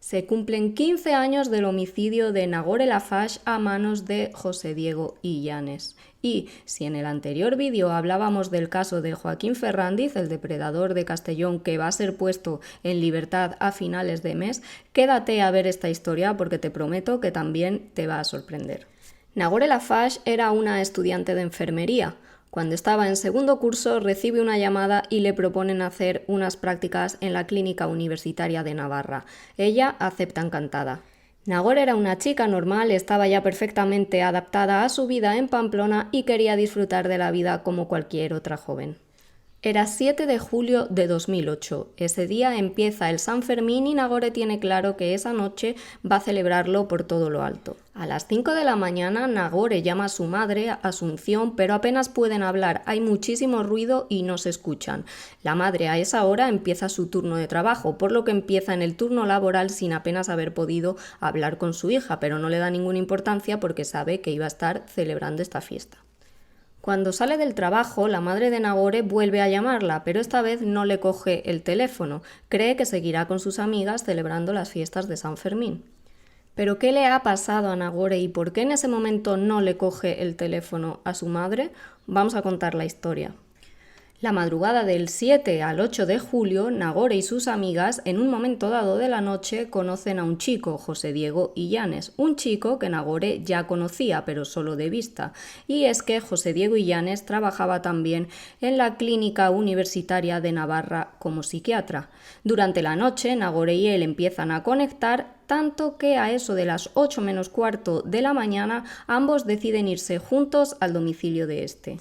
Se cumplen 15 años del homicidio de Nagore Laffage a manos de José Diego Illanes. Y si en el anterior vídeo hablábamos del caso de Joaquín Ferrandiz, el depredador de Castellón, que va a ser puesto en libertad a finales de mes, quédate a ver esta historia porque te prometo que también te va a sorprender. Nagore Laffage era una estudiante de enfermería. Cuando estaba en segundo curso recibe una llamada y le proponen hacer unas prácticas en la Clínica Universitaria de Navarra. Ella acepta encantada. Nagore era una chica normal, estaba ya perfectamente adaptada a su vida en Pamplona y quería disfrutar de la vida como cualquier otra joven. Era 7 de julio de 2008. Ese día empieza el San Fermín y Nagore tiene claro que esa noche va a celebrarlo por todo lo alto. A las 5 de la mañana Nagore llama a su madre, Asunción, pero apenas pueden hablar, hay muchísimo ruido y no se escuchan. La madre a esa hora empieza su turno de trabajo, por lo que empieza en el turno laboral sin apenas haber podido hablar con su hija, pero no le da ninguna importancia porque sabe que iba a estar celebrando esta fiesta. Cuando sale del trabajo, la madre de Nagore vuelve a llamarla, pero esta vez no le coge el teléfono. Cree que seguirá con sus amigas celebrando las fiestas de San Fermín. ¿Pero qué le ha pasado a Nagore y por qué en ese momento no le coge el teléfono a su madre? Vamos a contar la historia. La madrugada del 7 al 8 de julio, Nagore y sus amigas, en un momento dado de la noche, conocen a un chico, José Diego Illanes, un chico que Nagore ya conocía, pero solo de vista. Y es que José Diego Illanes trabajaba también en la Clínica Universitaria de Navarra como psiquiatra. Durante la noche, Nagore y él empiezan a conectar, tanto que a eso de las 8 menos cuarto de la mañana, ambos deciden irse juntos al domicilio de este.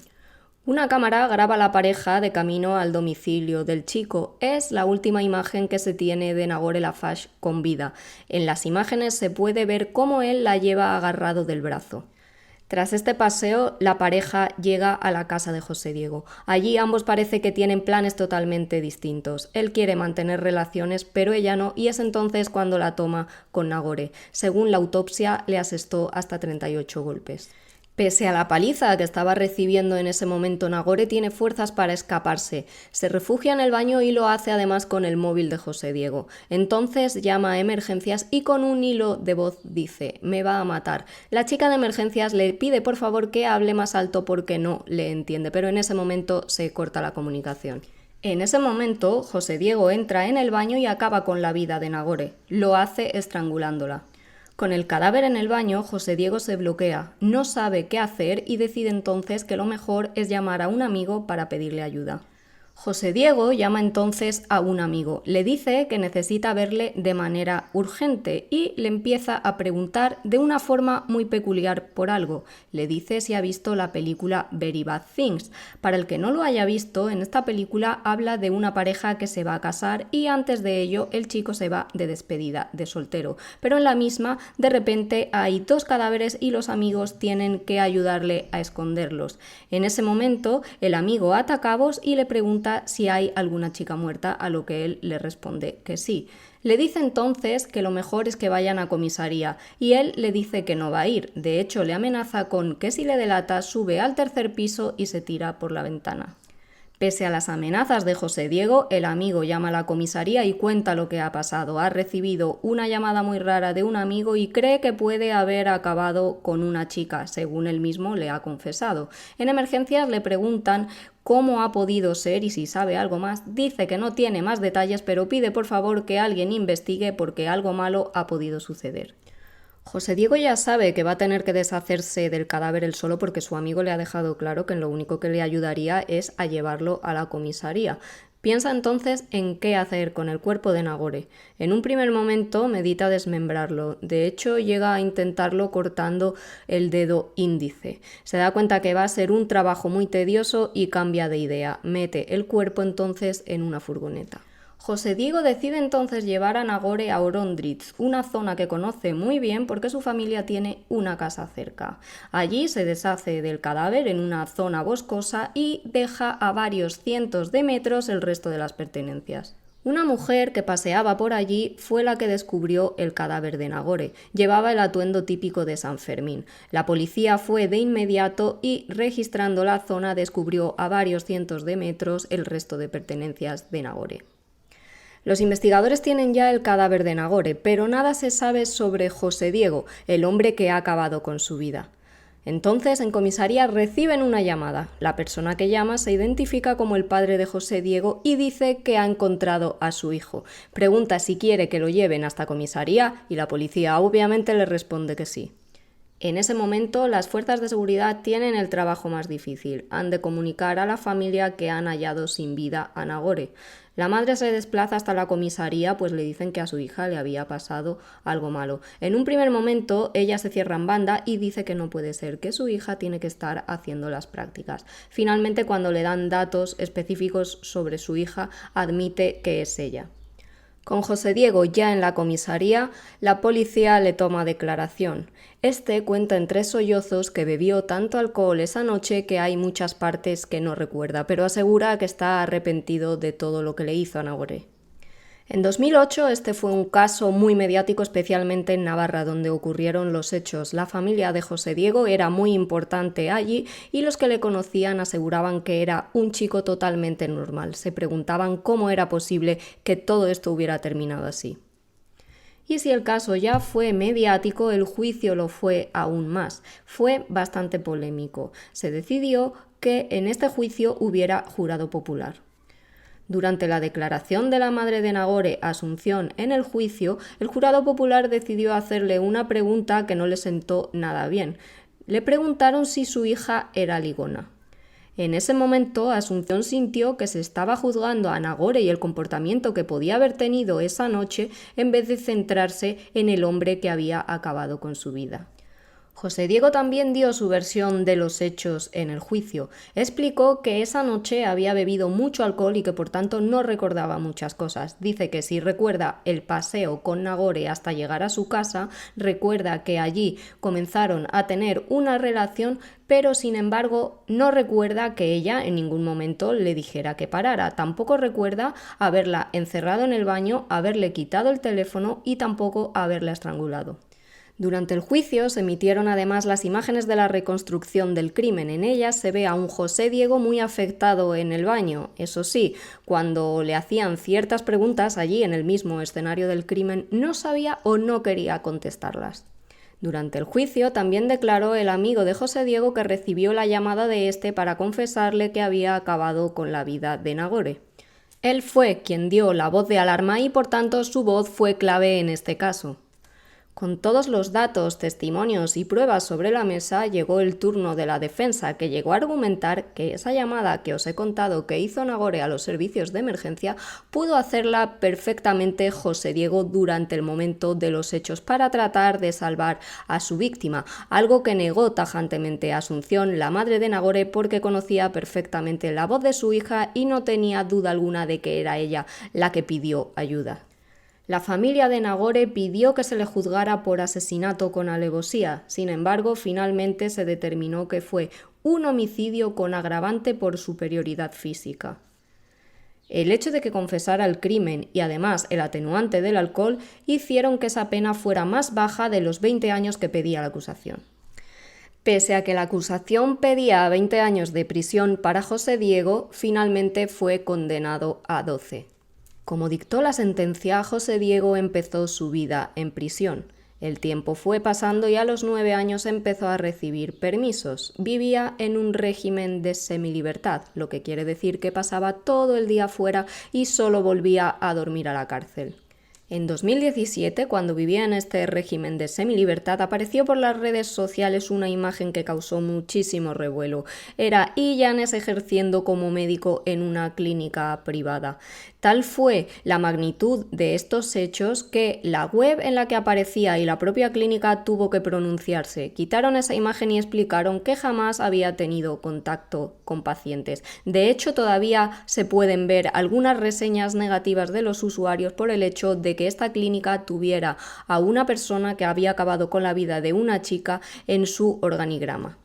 Una cámara graba a la pareja de camino al domicilio del chico. Es la última imagen que se tiene de Nagore Laffage con vida. En las imágenes se puede ver cómo él la lleva agarrado del brazo. Tras este paseo, la pareja llega a la casa de José Diego. Allí ambos parece que tienen planes totalmente distintos. Él quiere mantener relaciones, pero ella no, y es entonces cuando la toma con Nagore. Según la autopsia, le asestó hasta 38 golpes. Pese a la paliza que estaba recibiendo en ese momento, Nagore tiene fuerzas para escaparse. Se refugia en el baño y lo hace además con el móvil de José Diego. Entonces llama a emergencias y con un hilo de voz dice: «Me va a matar». La chica de emergencias le pide por favor que hable más alto porque no le entiende, pero en ese momento se corta la comunicación. En ese momento, José Diego entra en el baño y acaba con la vida de Nagore. Lo hace estrangulándola. Con el cadáver en el baño, José Diego se bloquea, no sabe qué hacer y decide entonces que lo mejor es llamar a un amigo para pedirle ayuda. José Diego llama entonces a un amigo, le dice que necesita verle de manera urgente y le empieza a preguntar de una forma muy peculiar por algo. Le dice si ha visto la película Very Bad Things. Para el que no lo haya visto, en esta película habla de una pareja que se va a casar y antes de ello el chico se va de despedida, de soltero. Pero en la misma, de repente hay dos cadáveres y los amigos tienen que ayudarle a esconderlos. En ese momento, el amigo ata cabos y le pregunta si hay alguna chica muerta, a lo que él le responde que sí. Le dice entonces que lo mejor es que vayan a comisaría y él le dice que no va a ir. De hecho, le amenaza con que si le delata sube al tercer piso y se tira por la ventana. Pese a las amenazas de José Diego, el amigo llama a la comisaría y cuenta lo que ha pasado. Ha recibido una llamada muy rara de un amigo y cree que puede haber acabado con una chica, según él mismo le ha confesado. En emergencias le preguntan cómo ha podido ser y si sabe algo más. Dice que no tiene más detalles, pero pide por favor que alguien investigue porque algo malo ha podido suceder. José Diego ya sabe que va a tener que deshacerse del cadáver él solo porque su amigo le ha dejado claro que lo único que le ayudaría es a llevarlo a la comisaría. Piensa entonces en qué hacer con el cuerpo de Nagore. En un primer momento medita desmembrarlo. De hecho, llega a intentarlo cortando el dedo índice. Se da cuenta que va a ser un trabajo muy tedioso y cambia de idea. Mete el cuerpo entonces en una furgoneta. José Diego decide entonces llevar a Nagore a Orondritz, una zona que conoce muy bien porque su familia tiene una casa cerca. Allí se deshace del cadáver en una zona boscosa y deja a varios cientos de metros el resto de las pertenencias. Una mujer que paseaba por allí fue la que descubrió el cadáver de Nagore. Llevaba el atuendo típico de San Fermín. La policía fue de inmediato y, registrando la zona, descubrió a varios cientos de metros el resto de pertenencias de Nagore. Los investigadores tienen ya el cadáver de Nagore, pero nada se sabe sobre José Diego, el hombre que ha acabado con su vida. Entonces, en comisaría reciben una llamada. La persona que llama se identifica como el padre de José Diego y dice que ha encontrado a su hijo. Pregunta si quiere que lo lleven hasta comisaría y la policía obviamente le responde que sí. En ese momento, las fuerzas de seguridad tienen el trabajo más difícil. Han de comunicar a la familia que han hallado sin vida a Nagore. La madre se desplaza hasta la comisaría, pues le dicen que a su hija le había pasado algo malo. En un primer momento, ella se cierra en banda y dice que no puede ser, que su hija tiene que estar haciendo las prácticas. Finalmente, cuando le dan datos específicos sobre su hija, admite que es ella. Con José Diego ya en la comisaría, la policía le toma declaración. Este cuenta en 3 sollozos que bebió tanto alcohol esa noche que hay muchas partes que no recuerda, pero asegura que está arrepentido de todo lo que le hizo a Nagore. En 2008 este fue un caso muy mediático, especialmente en Navarra, donde ocurrieron los hechos. La familia de José Diego era muy importante allí y los que le conocían aseguraban que era un chico totalmente normal. Se preguntaban cómo era posible que todo esto hubiera terminado así. Y si el caso ya fue mediático, el juicio lo fue aún más. Fue bastante polémico. Se decidió que en este juicio hubiera jurado popular. Durante la declaración de la madre de Nagore, Asunción, en el juicio, el jurado popular decidió hacerle una pregunta que no le sentó nada bien. Le preguntaron si su hija era ligona. En ese momento, Asunción sintió que se estaba juzgando a Nagore y el comportamiento que podía haber tenido esa noche en vez de centrarse en el hombre que había acabado con su vida. José Diego también dio su versión de los hechos en el juicio. Explicó que esa noche había bebido mucho alcohol y que por tanto no recordaba muchas cosas. Dice que sí recuerda el paseo con Nagore hasta llegar a su casa, recuerda que allí comenzaron a tener una relación, pero sin embargo no recuerda que ella en ningún momento le dijera que parara. Tampoco recuerda haberla encerrado en el baño, haberle quitado el teléfono y tampoco haberla estrangulado. Durante el juicio se emitieron además las imágenes de la reconstrucción del crimen. En ellas se ve a un José Diego muy afectado en el baño. Eso sí, cuando le hacían ciertas preguntas allí en el mismo escenario del crimen, no sabía o no quería contestarlas. Durante el juicio también declaró el amigo de José Diego que recibió la llamada de este para confesarle que había acabado con la vida de Nagore. Él fue quien dio la voz de alarma y por tanto su voz fue clave en este caso. Con todos los datos, testimonios y pruebas sobre la mesa, llegó el turno de la defensa, que llegó a argumentar que esa llamada que os he contado que hizo Nagore a los servicios de emergencia pudo hacerla perfectamente José Diego durante el momento de los hechos para tratar de salvar a su víctima, algo que negó tajantemente Asunción, la madre de Nagore, porque conocía perfectamente la voz de su hija y no tenía duda alguna de que era ella la que pidió ayuda. La familia de Nagore pidió que se le juzgara por asesinato con alevosía. Sin embargo, finalmente se determinó que fue un homicidio con agravante por superioridad física. El hecho de que confesara el crimen y además el atenuante del alcohol hicieron que esa pena fuera más baja de los 20 años que pedía la acusación. Pese a que la acusación pedía 20 años de prisión para José Diego, finalmente fue condenado a 12. Como dictó la sentencia, José Diego empezó su vida en prisión. El tiempo fue pasando y a los 9 años empezó a recibir permisos. Vivía en un régimen de semilibertad, lo que quiere decir que pasaba todo el día fuera y solo volvía a dormir a la cárcel. En 2017, cuando vivía en este régimen de semilibertad, apareció por las redes sociales una imagen que causó muchísimo revuelo. Era Illanes ejerciendo como médico en una clínica privada. Tal fue la magnitud de estos hechos que la web en la que aparecía y la propia clínica tuvo que pronunciarse. Quitaron esa imagen y explicaron que jamás había tenido contacto con pacientes. De hecho, todavía se pueden ver algunas reseñas negativas de los usuarios por el hecho de que esta clínica tuviera a una persona que había acabado con la vida de una chica en su organigrama.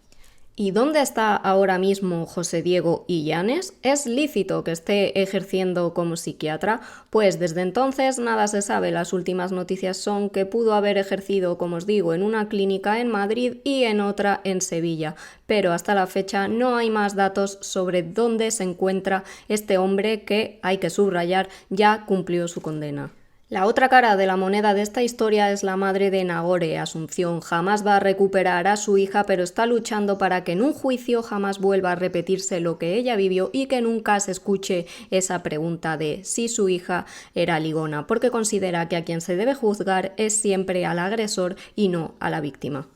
¿Y dónde está ahora mismo José Diego Illanes? ¿Es lícito que esté ejerciendo como psiquiatra? Pues desde entonces nada se sabe. Las últimas noticias son que pudo haber ejercido, como os digo, en una clínica en Madrid y en otra en Sevilla. Pero hasta la fecha no hay más datos sobre dónde se encuentra este hombre que, hay que subrayar, ya cumplió su condena. La otra cara de la moneda de esta historia es la madre de Nagore, Asunción. Jamás va a recuperar a su hija, pero está luchando para que en un juicio jamás vuelva a repetirse lo que ella vivió y que nunca se escuche esa pregunta de si su hija era ligona, porque considera que a quien se debe juzgar es siempre al agresor y no a la víctima.